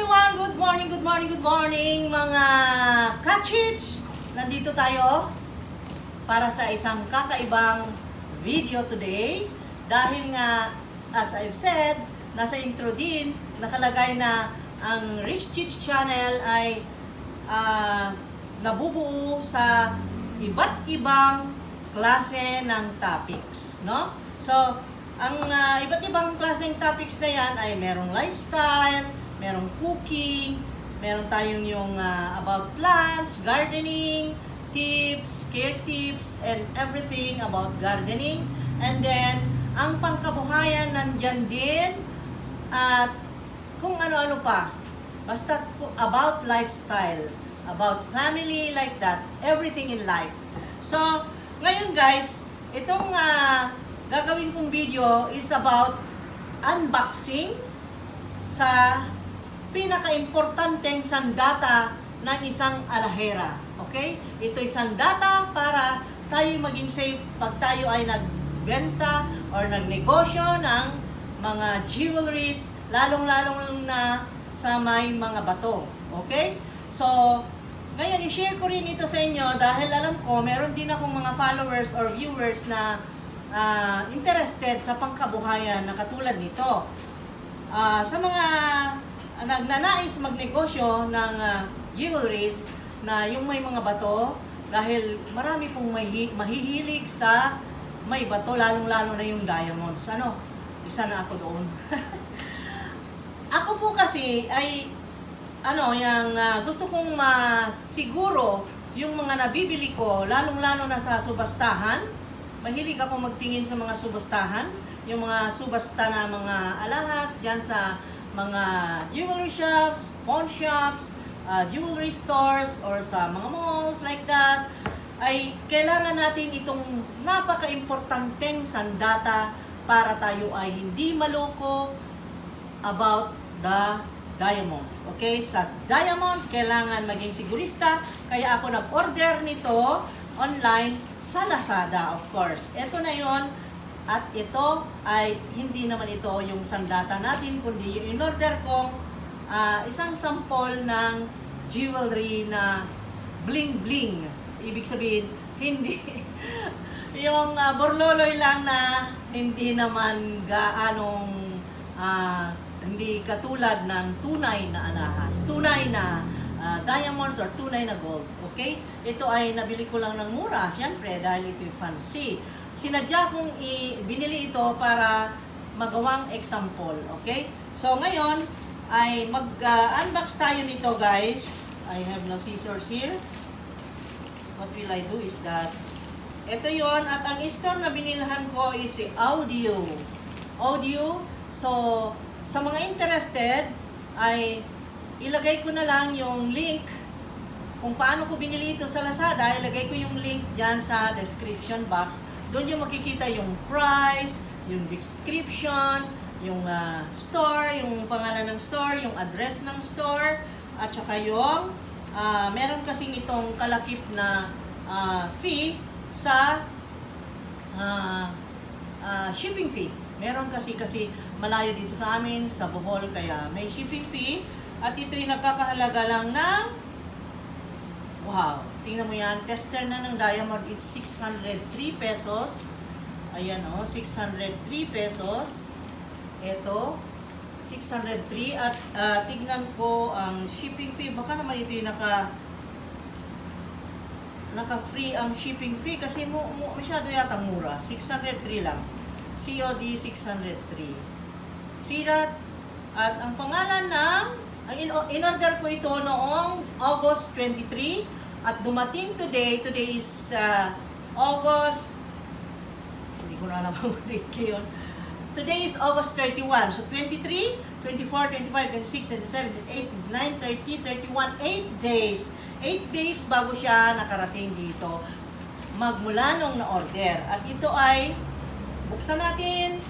everyone! Good morning mga kachits! Nandito tayo para sa isang kakaibang video today. Dahil nga, as I've said, nasa intro din, nakalagay na ang Rich Chich Channel ay nabubuo sa iba't ibang klase ng topics, no? So, ang iba't ibang klaseng topics na yan ay merong lifestyle, merong cooking, meron tayong yung about plants, gardening, tips, care tips, and everything about gardening. And then, ang pangkabuhayan nandyan din, at kung ano-ano pa. Basta about lifestyle, about family, like that, everything in life. So, ngayon guys, itong gagawin kong video is about unboxing sa pinaka-importanteng sandata ng isang alahera. Okay? Ito ay sandata para tayo maging safe pag tayo ay nagbenta or nagnegosyo ng mga jewelries, lalong-lalong na sa may mga bato. Okay? So, ngayon, i-share ko rin ito sa inyo dahil alam ko, meron din akong mga followers or viewers na interested sa pangkabuhayan na katulad nito. Sa mga nagnanais magnegosyo ng jewelries na yung may mga bato, dahil marami pong mahihilig sa may bato, lalong-lalo na yung diamonds. Isa na ako doon. Ako po kasi ay gusto kong siguro yung mga nabibili ko, lalong-lalo na sa subastahan. Mahilig ako magtingin sa mga subastahan, yung mga subasta na mga alahas diyan sa mga jewelry shops, pawn shops, jewelry stores, or sa mga malls like that. Ay kailangan natin itong napaka-importanteng sandata para tayo ay hindi maloko about the diamond. Okay? Sa diamond, kailangan maging sigurista. Kaya ako nag-order nito online sa Lazada, of course. Ito na yon. At ito ay hindi naman ito yung sandata natin, kundi yung in-order kong isang sample ng jewelry na bling-bling. Ibig sabihin, hindi yung borloloy lang na hindi naman gaanong hindi katulad ng tunay na alahas, tunay na diamonds or tunay na gold. Okay? Ito ay nabili ko lang ng mura, syempre, dahil ito yung fancy. Sinadya kong binili ito para magawang example. Okay? So, ngayon, ay mag-unbox tayo nito, guys. I have no scissors here. What will I do is that, ito yon, at ang store na binilhan ko is si Audio. So, sa mga interested, ay ilagay ko na lang yung link kung paano ko binili ito sa Lazada. Ilagay ko yung link dyan sa description box. Doon yung makikita yung price, yung description, yung store, yung pangalan ng store, yung address ng store, at saka yung meron kasing itong kalakip na fee sa shipping fee. Meron kasi malayo dito sa amin, sa Bohol, kaya may shipping fee. At ito'y nagkakahalaga lang ng, wow, tingnan mo yan, tester na ng diamond, it's 603 pesos. Ayan o, 603 pesos. Ito, 603. At tingnan ko ang shipping fee. Baka naman ito yung naka-free ang shipping fee kasi masyado yata mura. 603 lang. COD 603. See that? At ang pangalan ng, in-order ko ito noong August 23 at dumating today is August, hindi ko na alam ang date ko yun. Today is August 31. So 23, 24, 25, 26, 27, 28, 29, 30, 31, 8 days. 8 days bago siya nakarating dito magmula nung na-order. At ito ay, buksan natin.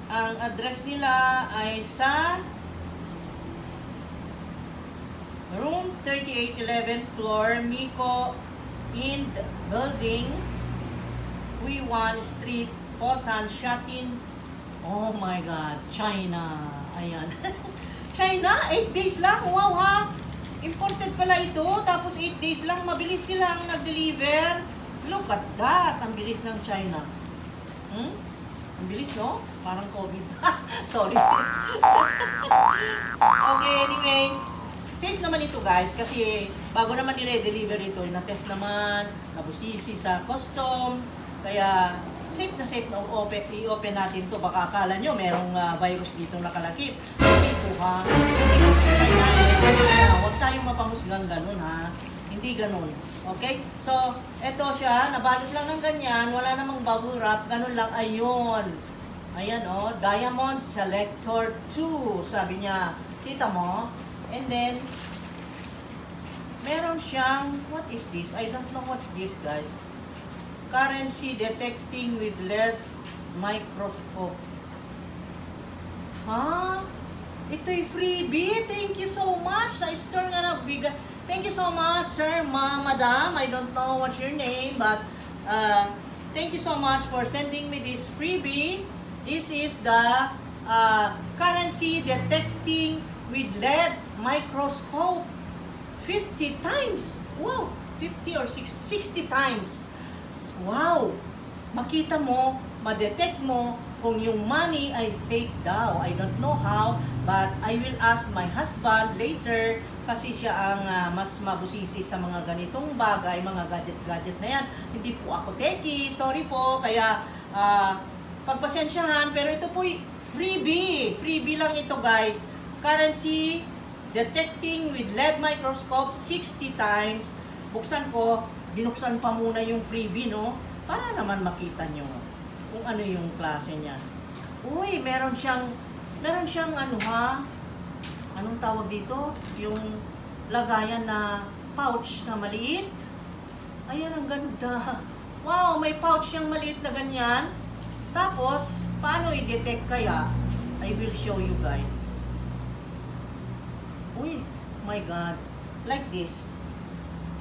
Ang address nila ay sa room 3811 floor, Miko Ind Building, Huiwan Street, Fotan, Shatin. Oh my God, China. Ayan. China, 8 days lang. Wow ha! Imported pala ito. Tapos 8 days lang. Mabilis silang nag-deliver. Look at that. Ang bilis ng China. Ang bilis, no? Parang COVID. Sorry. Okay, anyway. Safe naman ito, guys. Kasi bago naman nila i-deliver ito, na-test naman, nabusisi sa custom. Kaya safe na i-open natin to. Baka akala nyo merong virus dito nakalakip. Hindi po ha. Huwag tayong mapangusgang ganun ha. Hindi ganun. Okay? So, eto siya. Nabalot lang ng ganyan. Wala namang bubble wrap. Ganun lang. Ayun. Ayan o. Diamond Selector 2. Sabi niya. Kita mo? And then, meron siyang, what is this? I don't know what's this, guys. Currency detecting with LED microscope. Ha? Ito'y freebie. Thank you so much. Sa store nga nagbigay. Thank you so much, sir, madam. I don't know what's your name, but thank you so much for sending me this freebie. This is the currency detecting with LED microscope. 50 times. Wow! 50 or 60 times. Wow! Makita mo, ma-detect mo kung yung money ay fake daw. I don't know how, but I will ask my husband later kasi siya ang mas mabusisi sa mga ganitong bagay, mga gadget-gadget na yan. Hindi po ako techie, sorry po, kaya pagpasensyahan, pero ito po freebie. Freebie lang ito, guys. Currency detecting with LED microscope 60 times. Buksan ko, binuksan pa muna yung freebie, no? Para naman makita nyo kung ano yung klase niya. Uy, meron siyang ano ha? Anong tawag dito? Yung lagayan na pouch na maliit. Ayan, ang ganda. Wow, may pouch yung maliit na ganyan. Tapos, paano i-detect kaya? I will show you guys. Uy, my God. Like this.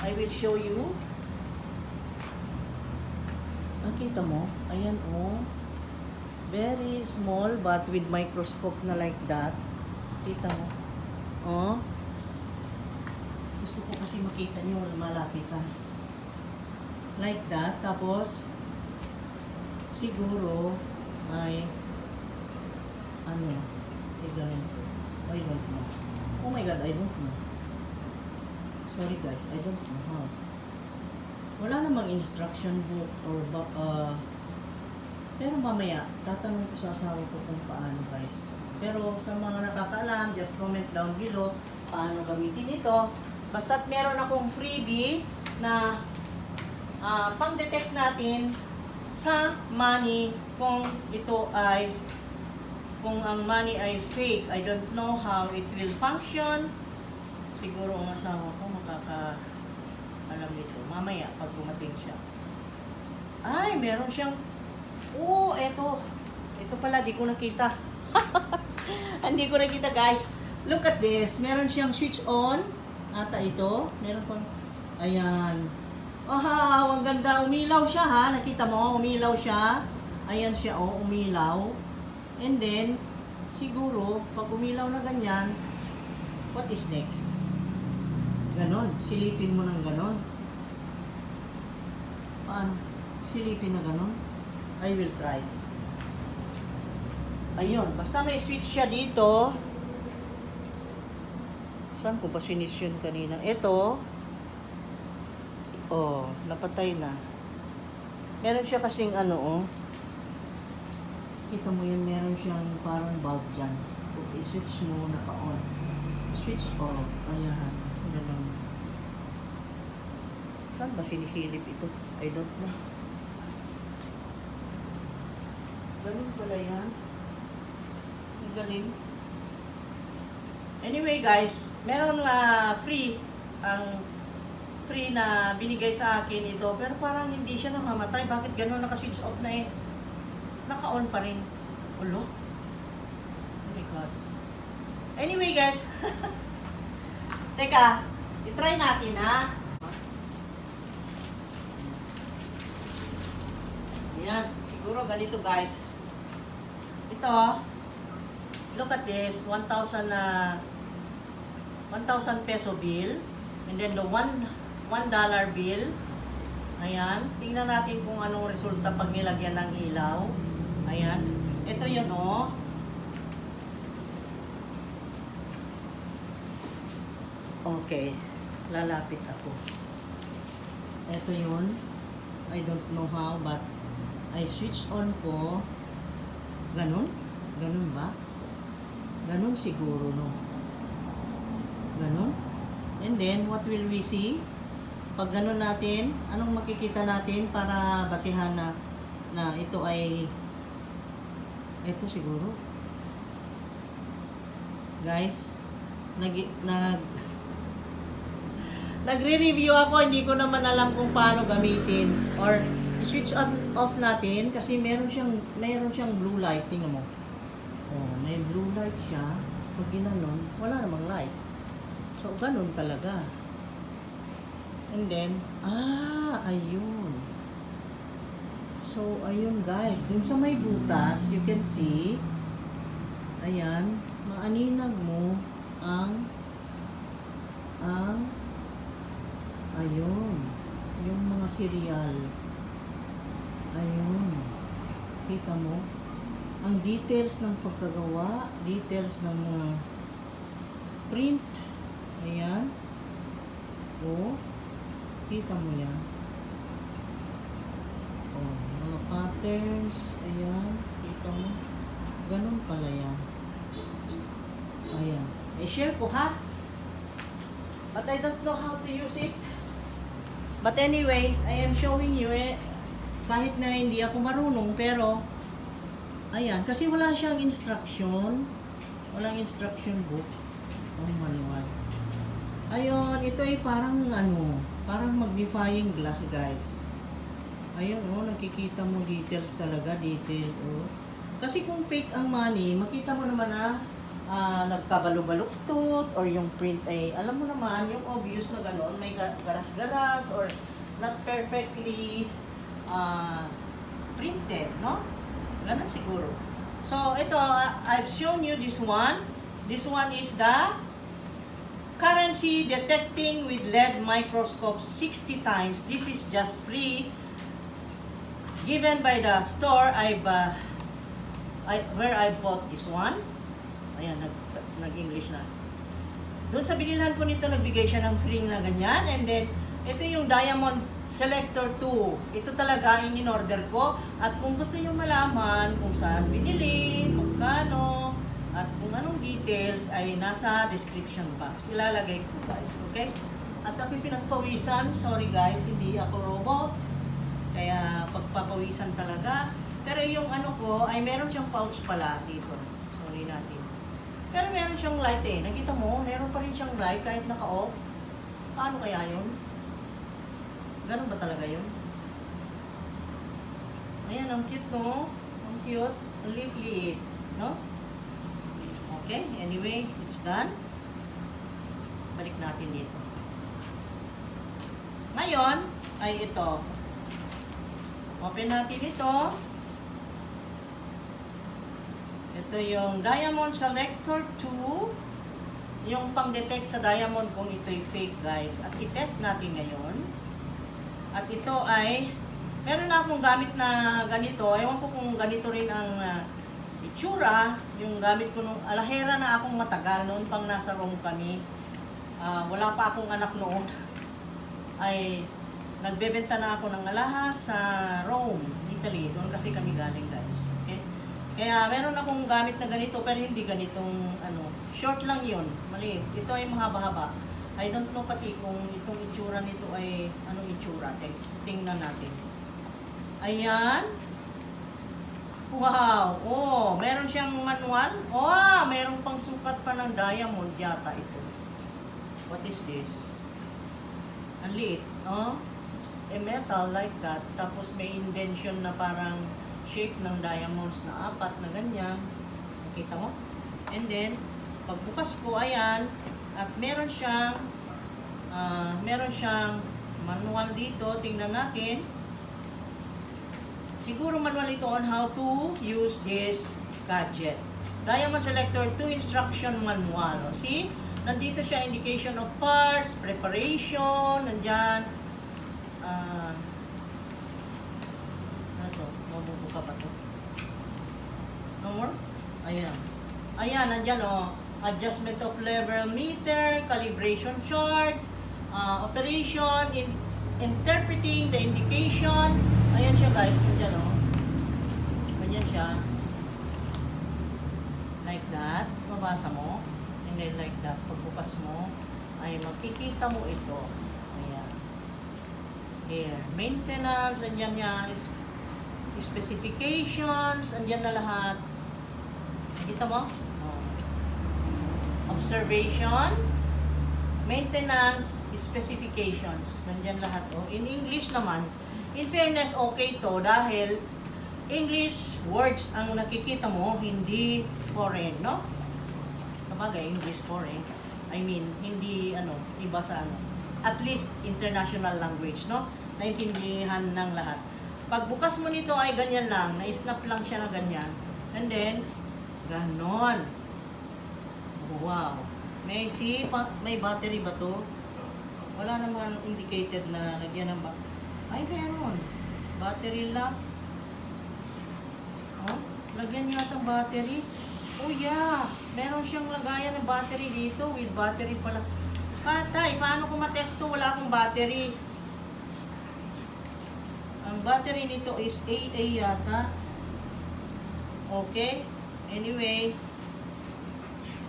I will show you. Nakita mo? Ayan, oh. Very small, but with microscope na like that. Kita mo? Oh. Gusto ko kasi makita niyo malapitan. Like that. Tapos, siguro, ay, ano, I don't know. Oh my God, I don't know. Sorry guys, I don't know how. Wala namang instruction book or pero mamaya, tatanong ko sa asawa ko kung paano guys. Pero sa mga nakakaalam, just comment down below paano gamitin ito. Basta't meron akong freebie na pang-detect natin sa money kung ang money ay fake. I don't know how it will function. Siguro ang asawa ko makaka-alam nito. Mamaya, pag dumating siya. Ay, meron siyang... Oh, eto. Ito pala, di ko nakita. Hindi ko nakita, guys. Look at this. Meron siyang switch on. Ata ito. Meron pang... Ayan. Oh, ang ganda. Umilaw siya, ha? Nakita mo? Umilaw siya. Ayan siya, oh. Umilaw. And then, siguro, pag umilaw na ganyan, what is next? Ganon. Silipin mo ng ganon. Paano? Silipin na ganon? I will try. Ayun. Basta may switch siya dito. Saan ko ba sinis yun kanina? Ito. Oh, napatay na. Meron siya kasing ano, oh. Kita mo yun, meron siyang parang bulb dyan. Kung i-switch mo, naka-on. Switch off. Ayan. Ganun. Saan ba sinisilip ito? I don't know. Ganun pala yan. Ang galing. Anyway guys, meron free. Ang free na binigay sa akin ito. Pero parang hindi siya namamatay. Bakit ganun naka-switch off na eh? Naka-on pa rin. Ulo. Oh my God. Anyway guys. Teka. I-try natin ha. Ayan. Siguro ganito guys. Ito. look at this, 1,000 1,000 peso bill, and then the $1 bill. Ayan, tingnan natin kung anong resulta pag nilagyan ng ilaw. Ayan, ito yun oh. Okay, lalapit ako. Ito yun. I don't know how, but I switch on ko. Ganun? Ganun ba? Ganun siguro, no? Ganun. And then, what will we see? Pag ganun natin, anong makikita natin para basihan na ito ay ito siguro. Guys, nagre-review ako, hindi ko naman alam kung paano gamitin or switch on off natin kasi meron siyang blue light, tingnan mo. Oh, may blue light siya. Pag ginanon, wala namang light. So, ganun talaga. And then, ayun. So, ayun guys. Dun sa may butas, you can see, ayan, maaninag mo ang ayun, yung mga cereal. Ayun. Kita mo? Ang details ng pagkagawa, details ng mga print. Ayan. Oh. Kita mo yan. Oh, mga patterns. Ayan. Kita mo. Ganun pala yan. Ayan. I-share ko ha. But I don't know how to use it. But anyway, I am showing you kahit na hindi ako marunong, pero ayan, kasi wala siyang instruction. Walang instruction book. Oh, manual. Ayun, ito ay parang parang magnifying glass, guys. Ayun, oh, nakikita mo details talaga, oh. Kasi kung fake ang money, makita mo naman na nagkabalog-baluktot or yung print ay, alam mo naman, yung obvious na gano'n, may garas-garas or not perfectly printed, no? Ganun siguro. So, ito, I've shown you this one. This one is the currency detecting with LED microscope 60 times. This is just free. Given by the store, where I bought this one. Ayan, nag-English na. Doon sa binilhan ko nito, nagbigay siya ng free na ganyan. And then, ito yung Diamond Selector 2. Ito talaga yung in-order ko. At kung gusto nyo malaman kung saan binili, magkano, at kung anong details ay nasa description box. Ilalagay ko guys, okay? At aking pinagpawisan, sorry guys, hindi ako robot. Kaya pagpapawisan talaga. Pero yung ano ko ay meron siyang pouch pala dito. Sorry natin. Pero meron siyang light eh. Nakita mo, meron pa rin siyang light kahit naka-off. Paano kaya yun? Ganun ba talaga yun? Ayan, ang cute no? Ang cute. Ang liit-liit. No? Okay, anyway, it's done. Balik natin dito. Ngayon, ay ito. Open natin ito. Ito yung Diamond Selector 2. Yung pang-detect sa diamond kung ito'y fake, guys. At i-test natin ngayon. At ito ay, meron na akong gamit na ganito. Ewan ko kung ganito rin ang itsura. Yung gamit ko nung alahera na akong matagal noon pang nasa Rome kami. Wala pa akong anak noon. Ay, nagbebenta na ako ng alahas sa Rome, Italy. Doon kasi kami galing, guys. Okay? Kaya meron akong gamit na ganito pero hindi ganitong short lang yun, maliit. Ito ay mahaba-haba. I don't know pati kung itong itsura nito ay anong itsura. Tingnan natin. Ayan. Wow! Oh, meron siyang manual. Oh, meron pang sukat pa ng diamond yata ito. What is this? Ang liit, oh. A metal like that. Tapos may indention na parang shape ng diamonds na apat na ganyan. Nakita mo? And then, pagbukas ko, ayan. At meron siyang manual dito. Tingnan natin. Siguro manual ito on how to use this gadget. Diamond Selector 2 Instruction Manual. O, see? Nandito siya, indication of parts, preparation, nandyan. Ano to? Mabubuka pa to. No more? Ayan. Ayan, nandyan o. Adjustment of level meter, calibration chart, operation, interpreting the indication. Ayan siya guys, nandyan o. Ganyan siya. Like that. Mabasa mo. And then like that. Pagbukas mo, ay makikita mo ito. Ayan. Here. Maintenance, andyan niya. Specifications, andyan na lahat. Kita mo? Observation, maintenance, specifications. Nandyan lahat. Oh. In English naman, in fairness, okay to dahil English words ang nakikita mo, hindi foreign, no? Sabagay, English foreign. I mean, hindi, iba sa At least, international language, no? Naintindihan ng lahat. Pagbukas mo nito ay ganyan lang. Na-snap lang siya na ganyan. And then, ganon. Wow. May battery ba to? Wala naman indicated na lagyan ng ay, meron. Battery lang. Oh, lagyan yata ng battery. Oh yeah. Meron siyang lagayan ng battery dito. With battery pala. Patay, paano ko matesto? Wala akong battery. Ang battery nito is AA yata. Okay. Anyway.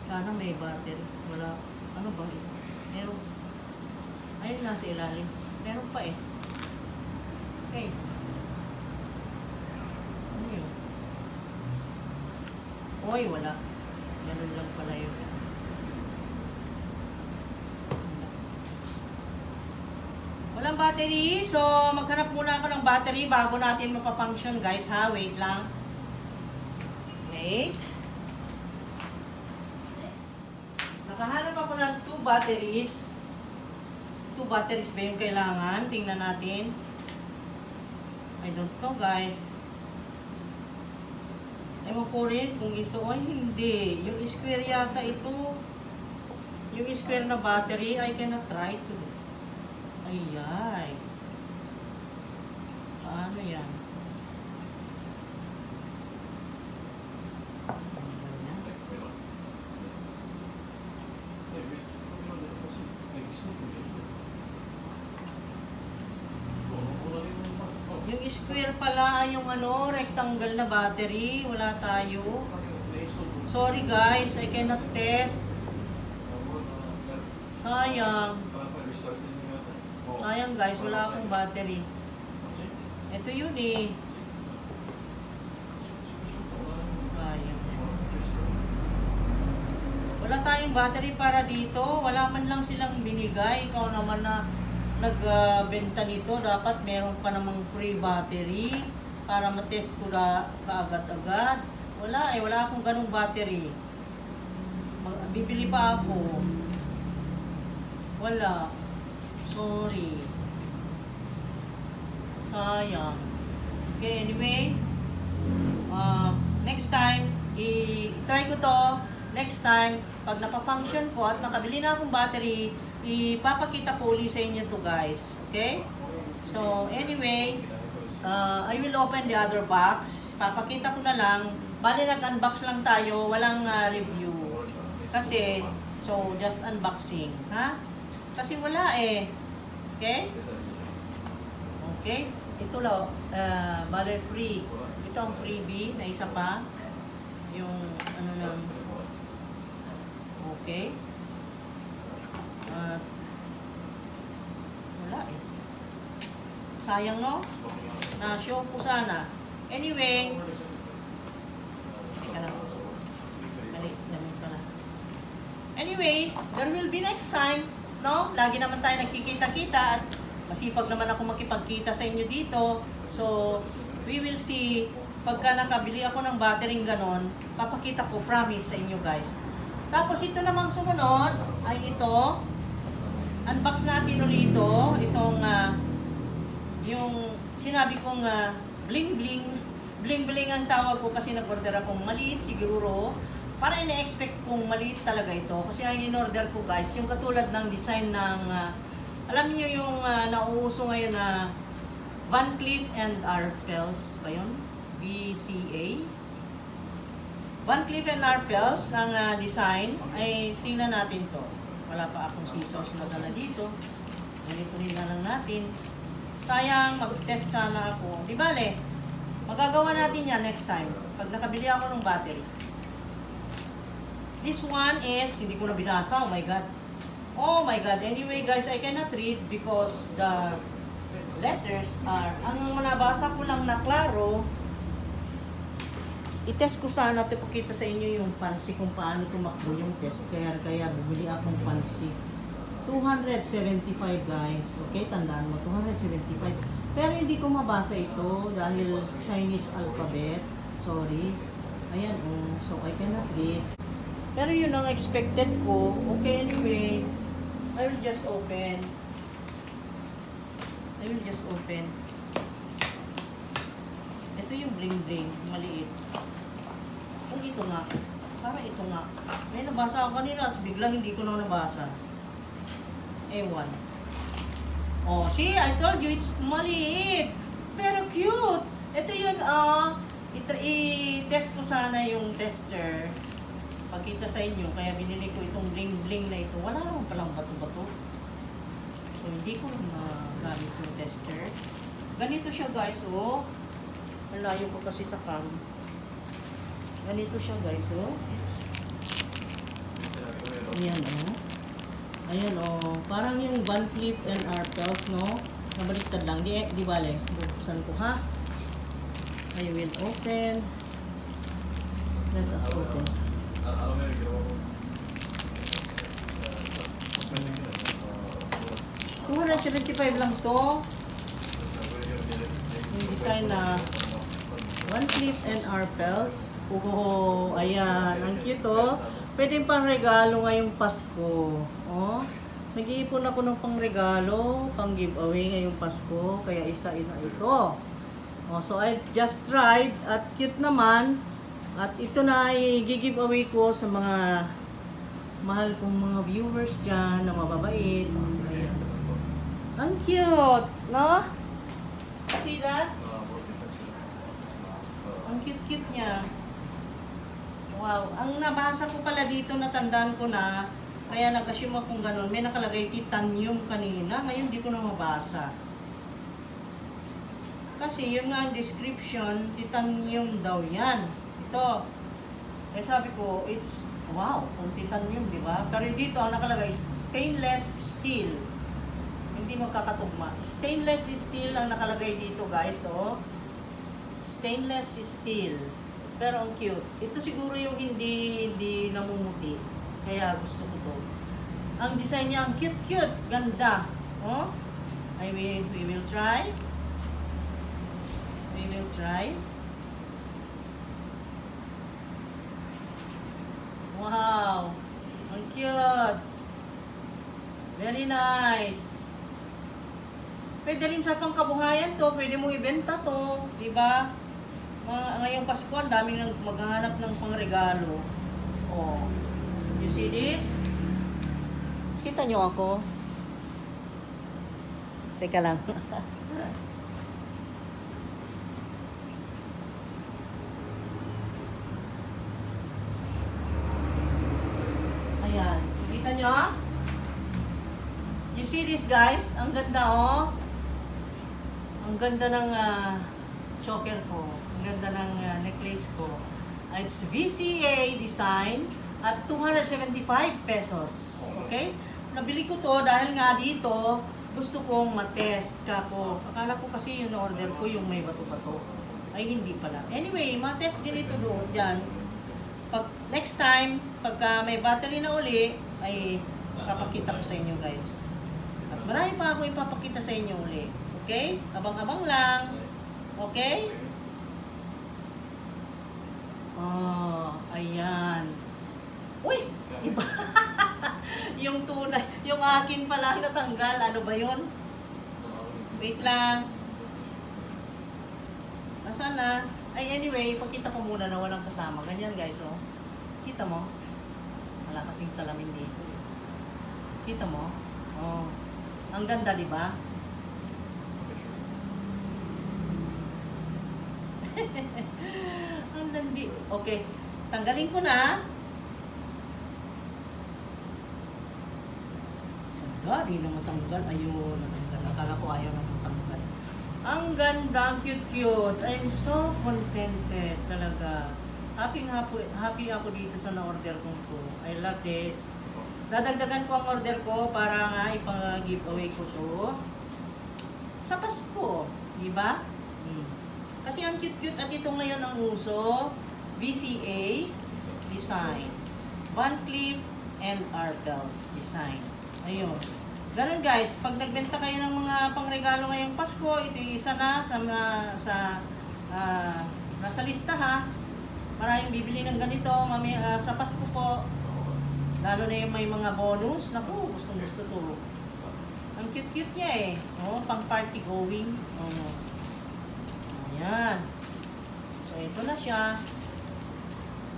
Sana may battery. Wala. Ano ba ito? Meron. Ayun, nasa ilalim. Meron pa eh. Okay. Ano yun? Oy, wala. Ganun lang pala yun. Walang battery. So, maghanap muna ako ng battery bago natin mapafunction, guys, ha? Wait lang. Wait. Nakahanap ako ng 2 batteries. 2 batteries ba yung kailangan? Tingnan natin. I don't know, guys. Ewan ko rin kung ito. Ay, hindi. Yung square yata ito. Yung square na battery, I cannot try to. Ayay. Paano yan? Yung square pala, yung rectangle na battery. Wala tayo. Sorry guys, I cannot test. Sayang. Sayang guys, wala akong battery. Ito yun eh. Sayang. Wala tayong battery para dito. Wala man lang silang binigay. Ikaw naman na nagbenta nito, dapat meron pa namang free battery para matest ko na kaagad-agad. Wala eh, wala akong ganung battery. Bibili pa ako. Wala. Sorry. Sayang. Okay, anyway. Next time, i-try ko to. Next time, pag napafunction ko at nakabili na akong battery, ipapakita ko ulit sa inyo to guys. Okay? So, anyway, I will open the other box. Papakita ko na lang. Bali, nag-unbox lang tayo. Walang review. Kasi, so, just unboxing. Ha? Kasi wala eh. Okay? Okay? Ito lang. Bali, free. Ito ang freebie na isa pa. Yung, okay? Wala eh. Sayang no? Na-show ko sana. Anyway. Teka lang. Mali, ganun pala. Anyway, there will be next time. No? Lagi naman tayo nagkikita-kita at masipag naman ako makipagkita sa inyo dito. So, we will see. Pagka nakabili ako ng battery ganon, papakita ko, promise sa inyo guys. Tapos ito namang sumunod ay ito. Unbox natin ulit ito. Itong yung sinabi kong bling bling. Bling bling ang tawag ko kasi nag-order akong maliit siguro para ina-expect kong maliit talaga ito. Kasi ang in-order ko guys, yung katulad ng design ng, alam niyo yung nauuso ngayon na Van Cleef and Arpels ba yun? VCA. Van Cleef and Arpels ang design ay tingnan natin to. Wala pa akong scissors na dala dito. Ganito rin na lang natin. Sayang, mag-test sana ako. Di bale, magagawa natin yan next time. Pag nakabili ako ng battery. This one is, hindi ko na binasa. Oh my God. Oh my God. Anyway guys, I cannot read because the letters are, ang nabasa ko lang na klaro, i-test ko sana ito, pakita sa inyo yung fancy kung paano tumakbo yung test. Kaya bumili akong fancy. 275 guys. Okay, tandaan mo, 275. Pero hindi ko mabasa ito dahil Chinese alphabet. Sorry. Ayan, oh. So, I cannot read. Pero yun ang expected ko. Okay, anyway. I will just open. Ito yung bling-bling. Maliit. Kung ito nga. Para ito nga. May nabasa ako kanina. Biglang hindi ko na nabasa. Ewan. Oh, see, I told you it's maliit. Pero cute. Ito yun, i-test ko sana yung tester. Pakita sa inyo. Kaya binili ko itong bling-bling na ito. Wala naman palang bato-bato. So, hindi ko gamit yung tester. Ganito siya, guys, oh. Malayo ko kasi sa cam. Ganito siya, guys, oh. Ayan, oh. Ayan, oh. Parang yung Van Cleef and Arpels, no? Nabaliktad lang. Di bale. Buksan ko, ha? I will open. Let us open. 275 lang to. Yung design na Van Cleef and Arpels. Oh, ayan. Ang cute, oh. Pwede pang regalo ngayong Pasko. Oh, nag-iipon ako ng pang regalo, pang giveaway ngayong Pasko. Kaya isa na ito. Oh, so I've just tried. At cute naman. At ito na ay giveaway ko sa mga mahal kong mga viewers dyan na mababait. Ayan. Ang cute, no? See that? Ang cute-cute niya. Wow. Ang nabasa ko pala dito, natandaan ko na, kaya nag-assume akong ganun. May nakalagay titanium kanina. Ngayon, di ko na mabasa. Kasi yun nga ang description, titanium daw yan. Ito. Kaya sabi ko, it's, wow, kung titanium, di ba? Pero dito, ang nakalagay, stainless steel. Hindi magkakatugma. Stainless steel ang nakalagay dito, guys. Oh. Stainless steel. Pero ang cute. Ito siguro yung hindi namumuti. Kaya gusto ko to. Ang design niya, ang cute-cute. Ganda. Oh? We will try. We will try. Wow. Ang cute. Very nice. Pwede rin sa pangkabuhayan to. Pwede mong ibenta to. Diba? Ngayong Pasko, ang daming maghahanap ng pangregalo. Oh. You see this? Kita nyo ako? Teka lang. Ayan. Kita nyo? You see this, guys? Ang ganda, oh. Ang ganda ng choker ko. Ang ganda ng necklace ko. It's VCA design at 275 pesos. Okay? Nabili ko to dahil nga dito gusto kong matest kako. Akala ko kasi yung order ko yung may bato-bato. Ay hindi pala. Anyway, matest din ito doon dyan. Pag next time, pagka may battery na uli, ay papakita ko sa inyo, guys. At marami pa ako ipapakita sa inyo uli. Okay? Abang-abang lang. Okay? Oh, ayan. Uy! Iba. Yung tunay. Yung akin pala natanggal. Ano ba yun? Wait lang. Nasaan na? Ay, anyway, pakita ko muna na walang kasama. Ganyan, guys, oh. Kita mo? Wala kasing salamin dito. Eh. Kita mo? Oh. Ang ganda, di ba? Ang landi. Okay. Tanggalin ko na. Tanggal. Di na matanggal. Ayun. Natanggal. Akala ko ayaw na matanggal. Ang ganda. Ang cute-cute. I'm so contented. Talaga. Happy ako dito sa na-order kong to. I love this. Dadagdagan ko ang order ko para nga ipang-giveaway ko to sa Pasko. Diba? Kasi ang cute-cute at ito ngayon ang uso. VCA design. Van Cleef and Arpels design. Ayun. Ganun guys, pag nagbenta kayo ng mga pangregalo ngayong Pasko, ito yung isa na nasa lista ha. Maraming bibili ng ganito sa Pasko po. Lalo na yung may mga bonus. Naku, gustong-gusto to. Ang cute-cute niya eh. Oh, pang party going. Oh. Ayan. So, ito na siya.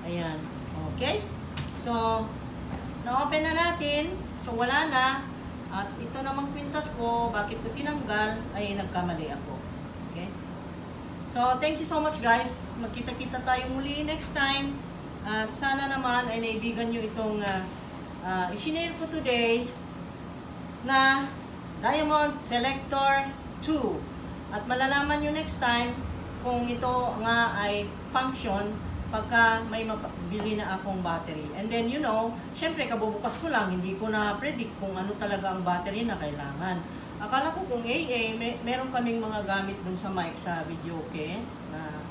Ayan. Okay? So, na-open na natin. So, wala na. At ito namang kwintas ko, bakit ko tinanggal, ay nagkamali ako. Okay? So, thank you so much guys. Magkita-kita tayo muli next time. At sana naman ay naibigan nyo itong i-share ko today na Diamond Selector 2. At malalaman nyo next time kung ito nga ay function pagka may mabili na akong battery. And then, you know, syempre, kabubukas ko lang, hindi ko na-predict kung ano talaga ang battery na kailangan. Akala ko kung AA, meron kaming mga gamit dun sa mic sa video, okay? Na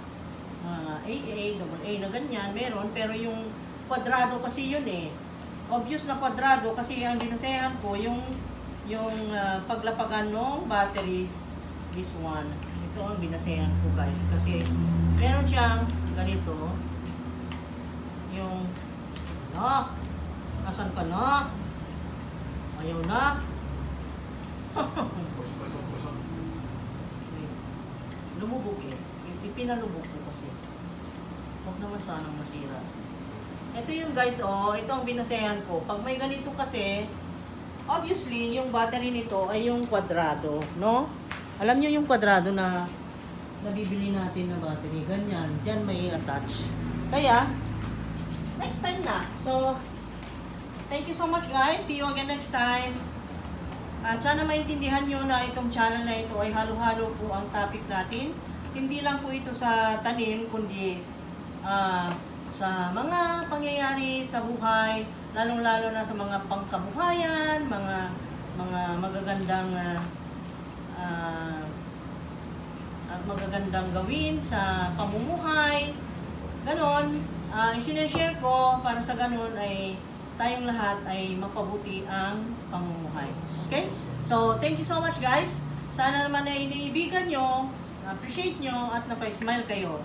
mga AA, AA na ganyan, meron. Pero yung kwadrado kasi yun eh. Obvious na kwadrado kasi ang binasehan ko, yung paglapagan ng battery, this one. Ito ang binasehan ko guys. Kasi meron siyang ganito. Yung, asan ka na? Ayaw na. Lumubog eh. Ipinalubog ko kasi. Huwag naman sanang masira. Ito yung guys, ito ang binasehan ko. Pag may ganito kasi, obviously, yung battery nito ay yung kwadrado, no? Alam niyo yung kwadrado na nabibili natin na battery, ganyan. Diyan may attach. Kaya, next time na. So, thank you so much guys. See you again next time. At sana maintindihan nyo na itong channel na ito ay halo-halo po ang topic natin. Hindi lang po ito sa tanim, kundi sa mga pangyayari sa buhay, lalong-lalo na sa mga pangkabuhayan, mga magagandang gawin sa pamumuhay. Ganon, sineshare ko para sa ganon ay tayong lahat ay mapabuti ang pamumuhay. Okay? So, thank you so much guys. Sana naman ay iniibigan nyo, na-appreciate nyo, at napay-smile kayo.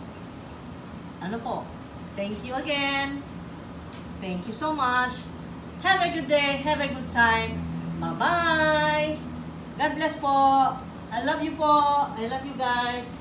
Ano po? Thank you again. Thank you so much. Have a good day. Have a good time. Bye-bye. God bless po. I love you po. I love you guys.